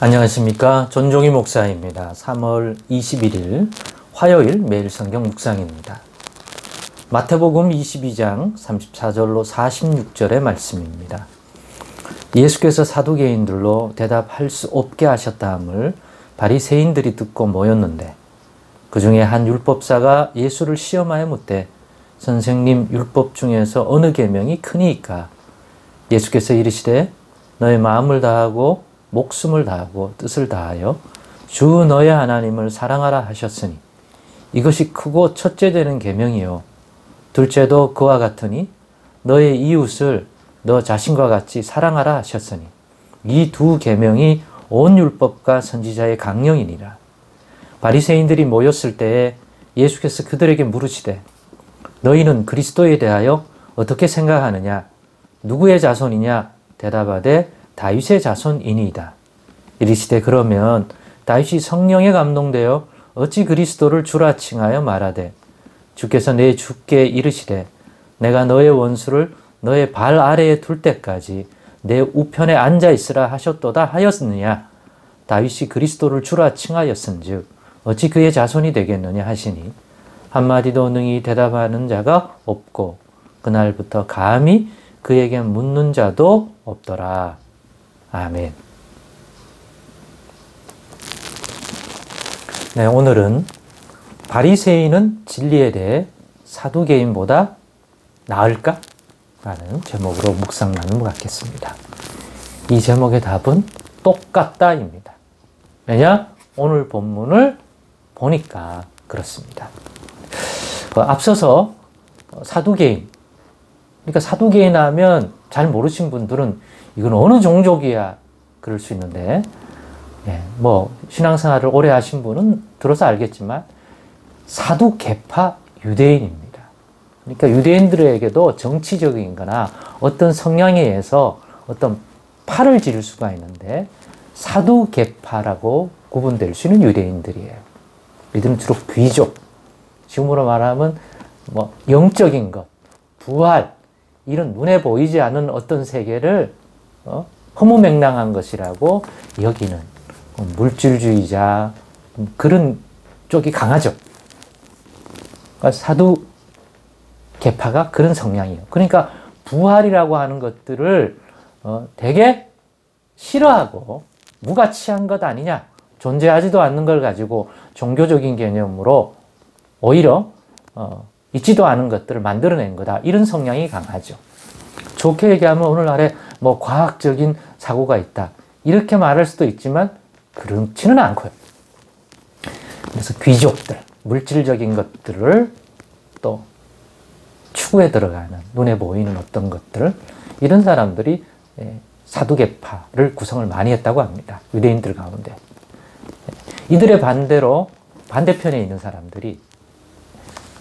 안녕하십니까. 전종희 목사입니다. 3월 21일 화요일 매일 성경 묵상입니다. 마태복음 22장 34절로 46절의 말씀입니다. 예수께서 사두개인들로 대답할 수 없게 하셨다함을 바리새인들이 듣고 모였는데 그 중에 한 율법사가 예수를 시험하여 묻되 선생님, 율법 중에서 어느 계명이 크니이까? 예수께서 이르시되 너의 마음을 다하고 목숨을 다하고 뜻을 다하여 주 너의 하나님을 사랑하라 하셨으니 이것이 크고 첫째 되는 계명이요 둘째도 그와 같으니 너의 이웃을 너 자신과 같이 사랑하라 하셨으니 이 두 계명이 온 율법과 선지자의 강령이니라. 바리새인들이 모였을 때에 예수께서 그들에게 물으시되 너희는 그리스도에 대하여 어떻게 생각하느냐? 누구의 자손이냐? 대답하되 다윗의 자손이니이다. 이르시되 그러면 다윗이 성령에 감동되어 어찌 그리스도를 주라 칭하여 말하되 주께서 내 주께 이르시되 내가 너의 원수를 너의 발 아래에 둘 때까지 내 우편에 앉아 있으라 하셨도다 하였느냐? 다윗이 그리스도를 주라 칭하였은즉 어찌 그의 자손이 되겠느냐 하시니 한마디도 능히 대답하는 자가 없고 그날부터 감히 그에게 묻는 자도 없더라. 아멘. 네, 오늘은 바리새인은 진리에 대해 사두개인보다 나을까? 라는 제목으로 묵상 나누어 갖겠습니다. 이 제목의 답은 똑같다입니다. 왜냐? 오늘 본문을 보니까 그렇습니다. 앞서서 사두개인, 그러니까 사두개인 하면 잘 모르신 분들은 이건 어느 종족이야 그럴 수 있는데 신앙생활을 오래 하신 분은 들어서 알겠지만 사두개파 유대인입니다. 그러니까 유대인들에게도 정치적인 거나 어떤 성향에 의해서 어떤 팔을 지을 수가 있는데 사두개파라고 구분될 수 있는 유대인들이에요. 이들은 주로 귀족, 지금으로 말하면 영적인 것, 부활, 이런 눈에 보이지 않는 어떤 세계를 허무맹랑한 것이라고 여기는 물질주의자, 그런 쪽이 강하죠. 그러니까 사두개파가 그런 성향이에요. 그러니까 부활이라고 하는 것들을 되게 싫어하고 무가치한 것 아니냐, 존재하지도 않는 걸 가지고 종교적인 개념으로 오히려 있지도 않은 것들을 만들어낸 거다, 이런 성향이 강하죠. 좋게 얘기하면 오늘날에 과학적인 사고가 있다, 이렇게 말할 수도 있지만 그렇지는 않고요. 그래서 귀족들, 물질적인 것들을 또 추구에 들어가는, 눈에 보이는 어떤 것들, 이런 사람들이 사두개파를 구성을 많이 했다고 합니다. 유대인들 가운데. 이들의 반대편에 있는 사람들이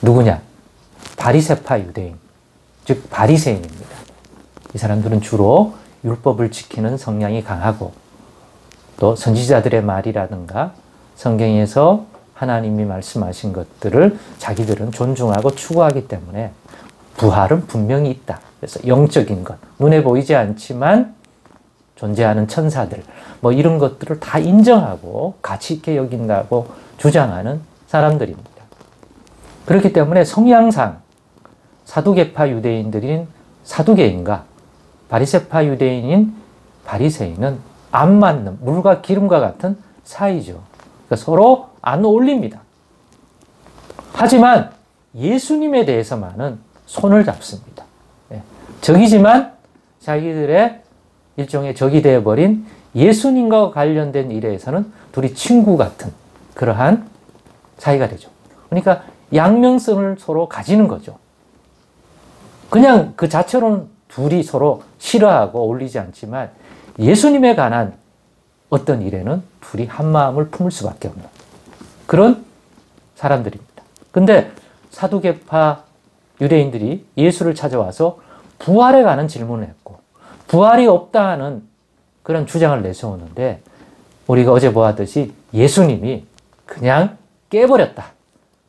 누구냐? 바리새파 유대인, 즉 바리새인입니다. 이 사람들은 주로 율법을 지키는 성향이 강하고 또 선지자들의 말이라든가 성경에서 하나님이 말씀하신 것들을 자기들은 존중하고 추구하기 때문에 부활은 분명히 있다. 그래서 영적인 것, 눈에 보이지 않지만 존재하는 천사들, 이런 것들을 다 인정하고 가치 있게 여긴다고 주장하는 사람들입니다. 그렇기 때문에 성향상 사두개파 유대인들인 사두개인과 바리새파 유대인인 바리새인은 안 맞는, 물과 기름과 같은 사이죠. 그러니까 서로 안 어울립니다. 하지만 예수님에 대해서만은 손을 잡습니다. 적이지만 자기들의 일종의 적이 되어버린 예수님과 관련된 일에서는 둘이 친구 같은 그러한 사이가 되죠. 그러니까 양면성을 서로 가지는 거죠. 그냥 그 자체로는 둘이 서로 싫어하고 어울리지 않지만 예수님에 관한 어떤 일에는 둘이 한 마음을 품을 수밖에 없는 그런 사람들입니다. 근데 사두개파 유대인들이 예수를 찾아와서 부활에 관한 질문을 했고 부활이 없다는 그런 주장을 내세우는데 우리가 어제 보았듯이 예수님이 그냥 깨버렸다.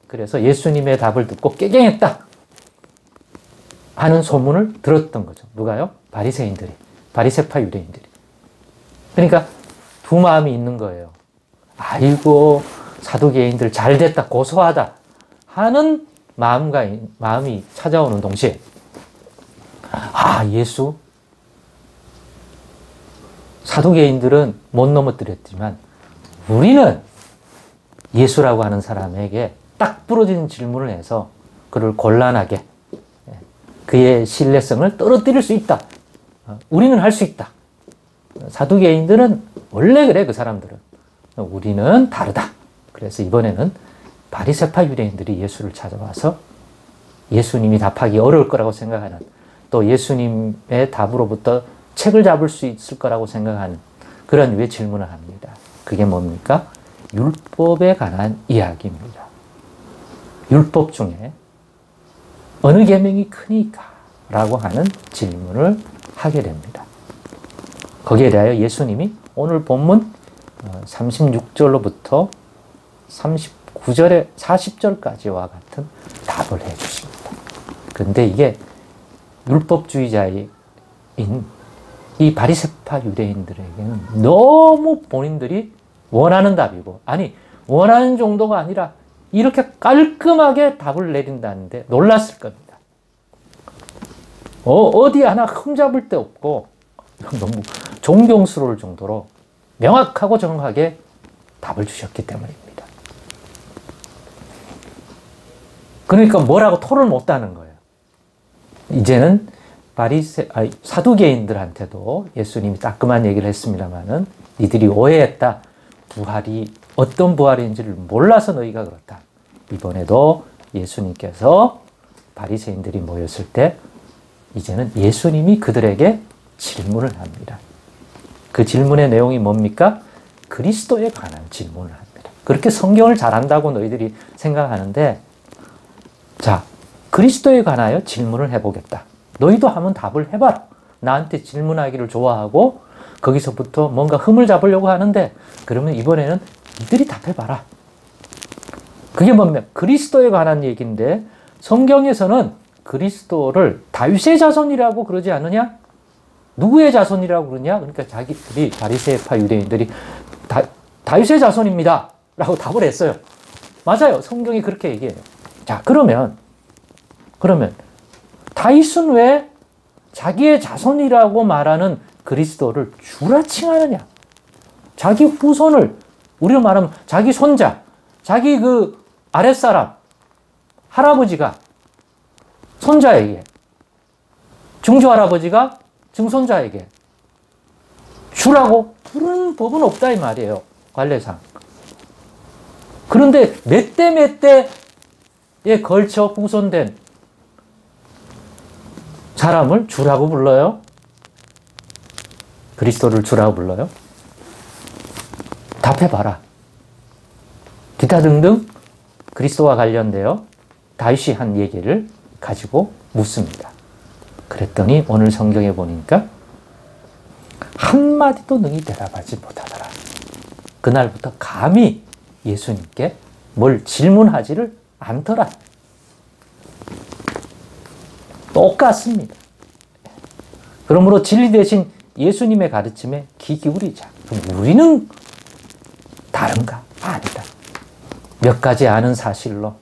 그래서 예수님의 답을 듣고 깨갱했다 하는 소문을 들었던 거죠. 누가요? 바리새인들이, 바리새파 유대인들이. 그러니까 두 마음이 있는 거예요. 아이고, 사두개인들 잘 됐다, 고소하다 하는 마음이 찾아오는 동시에, 아, 예수? 사두개인들은 못 넘어뜨렸지만 우리는 예수라고 하는 사람에게 딱 부러지는 질문을 해서 그를 곤란하게, 그의 신뢰성을 떨어뜨릴 수 있다. 우리는 할 수 있다. 사두개인들은 원래 그래, 그 사람들은. 우리는 다르다. 그래서 이번에는 바리새파 유대인들이 예수를 찾아와서 예수님이 답하기 어려울 거라고 생각하는, 또 예수님의 답으로부터 책을 잡을 수 있을 거라고 생각하는 그런 류의 질문을 합니다. 그게 뭡니까? 율법에 관한 이야기입니다. 율법 중에 어느 계명이 크니까? 라고 하는 질문을 하게 됩니다. 거기에 대하여 예수님이 오늘 본문 36절로부터 39절에 40절까지와 같은 답을 해 주십니다. 그런데 이게 율법주의자인 이 바리새파 유대인들에게는 너무 본인들이 원하는 답이고, 아니 원하는 정도가 아니라 이렇게 깔끔하게 답을 내린다는데 놀랐을 겁니다. 어디 하나 흠잡을 데 없고 너무 존경스러울 정도로 명확하고 정확하게 답을 주셨기 때문입니다. 그러니까 뭐라고 토를 못하는 거예요. 이제는 사두개인들한테도 예수님이 따끔한 얘기를 했습니다마는, 이들이 오해했다. 부활이 어떤 부활인지를 몰라서 너희가 그렇다. 이번에도 예수님께서 바리새인들이 모였을 때 이제는 예수님이 그들에게 질문을 합니다. 그 질문의 내용이 뭡니까? 그리스도에 관한 질문을 합니다. 그렇게 성경을 잘한다고 너희들이 생각하는데, 자, 그리스도에 관하여 질문을 해보겠다. 너희도 한번 답을 해봐라. 나한테 질문하기를 좋아하고 거기서부터 뭔가 흠을 잡으려고 하는데, 그러면 이번에는 이들이 답해봐라. 그게 뭡니까? 그리스도에 관한 얘기인데, 성경에서는 그리스도를 다윗의 자손이라고 그러지 않느냐? 누구의 자손이라고 그러냐? 그러니까 자기들이, 바리새파 유대인들이 다윗의 자손입니다 라고 답을 했어요. 맞아요. 성경이 그렇게 얘기해요. 자, 그러면 다윗은 왜 자기의 자손이라고 말하는 그리스도를 주라 칭하느냐? 자기 후손을, 우리로 말하면 자기 손자, 자기 그 아랫사람, 할아버지가 손자에게, 증조할아버지가 증손자에게 주라고 부르는 법은 없다 이 말이에요. 관례상. 그런데 몇 대에 걸쳐 후손된 사람을 주라고 불러요? 그리스도를 주라고 불러요? 답해봐라. 기타 등등 그리스도와 관련되어 다윗이 한 얘기를 가지고 묻습니다. 그랬더니 오늘 성경에 보니까 한마디도 능히 대답하지 못하더라. 그날부터 감히 예수님께 뭘 질문하지를 않더라. 똑같습니다. 그러므로 진리 대신 예수님의 가르침에 귀 기울이자. 그럼 우리는 다른가? 아니다. 몇 가지 아는 사실로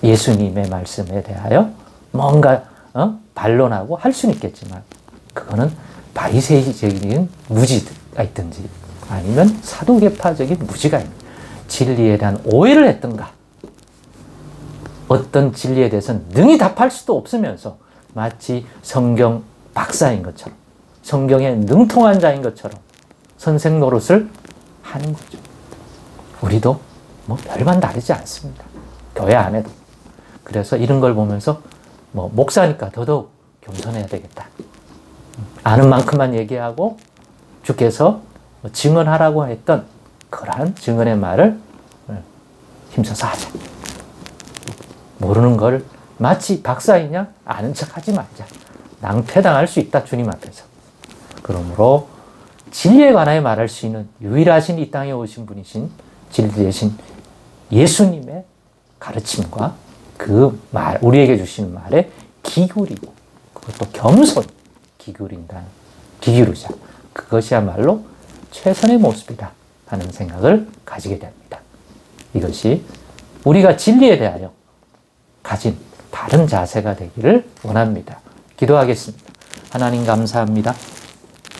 예수님의 말씀에 대하여 뭔가 반론하고 할 수는 있겠지만, 그거는 바리새이적인 무지가 있든지 아니면 사두개파적인 무지가 있는, 진리에 대한 오해를 했던가, 어떤 진리에 대해서는 능히 답할 수도 없으면서 마치 성경 박사인 것처럼, 성경에 능통한 자인 것처럼 선생 노릇을 하는 거죠. 우리도 뭐 별반 다르지 않습니다. 교회 안에도. 그래서 이런 걸 보면서 목사니까 더더욱 겸손해야 되겠다. 아는 만큼만 얘기하고 주께서 증언하라고 했던 그러한 증언의 말을 힘써서 하자. 모르는 걸 마치 박사이냐 아는 척하지 말자. 낭패당할 수 있다, 주님 앞에서. 그러므로 진리에 관하여 말할 수 있는 유일하신 이 땅에 오신 분이신 진리 대신 예수님의 가르침과 그 말, 우리에게 주시는 말에 귀 기울이고, 그것도 겸손 귀 기울이자. 그것이야말로 최선의 모습이다 하는 생각을 가지게 됩니다. 이것이 우리가 진리에 대하여 가진 바른 자세가 되기를 원합니다. 기도하겠습니다. 하나님 감사합니다.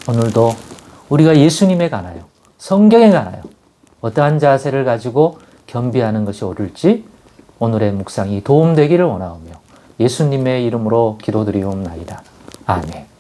오늘도 우리가 예수님에 관하여, 성경에 관하여 어떠한 자세를 가지고 겸비하는 것이 옳을지 오늘의 묵상이 도움되기를 원하오며 예수님의 이름으로 기도드리옵나이다. 아멘.